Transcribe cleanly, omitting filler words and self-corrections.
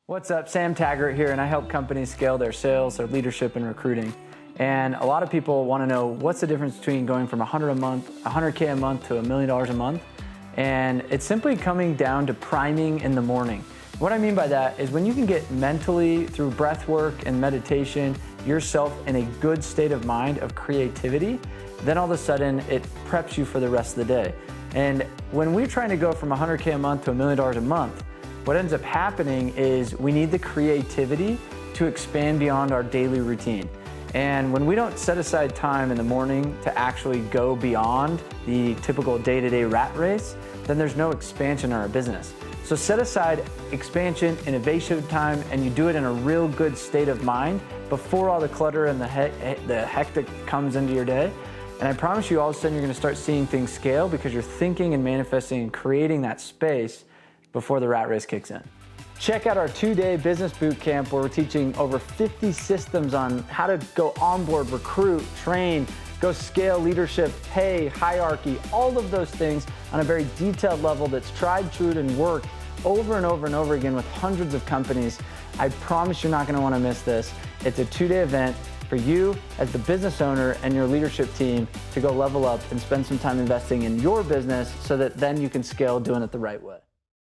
What's up, Sam Taggart here, and I help companies scale their sales, their leadership, and recruiting. And a lot of people want to know what's the difference between going from 100K a month to $1 million a month. And it's simply coming down to priming in the morning. What I mean by that is when you can get mentally, through breath work and meditation, yourself in a good state of mind of creativity, then all of a sudden it preps you for the rest of the day. And when we're trying to go from 100K a month to $1 million a month, what ends up happening is we need the creativity to expand beyond our daily routine. And when we don't set aside time in the morning to actually go beyond the typical day-to-day rat race, then there's no expansion in our business. So set aside expansion, innovation time, and you do it in a real good state of mind before all the clutter and the hectic comes into your day. And I promise you, all of a sudden you're gonna start seeing things scale because you're thinking and manifesting and creating that space before the rat race kicks in. Check out our 2-day business boot camp where we're teaching over 50 systems on how to go onboard, recruit, train, go scale leadership, pay, hierarchy, all of those things on a very detailed level that's tried, true, and worked over and over and over again with hundreds of companies. I promise you're not gonna wanna miss this. It's a 2-day event for you as the business owner and your leadership team to go level up and spend some time investing in your business so that then you can scale doing it the right way.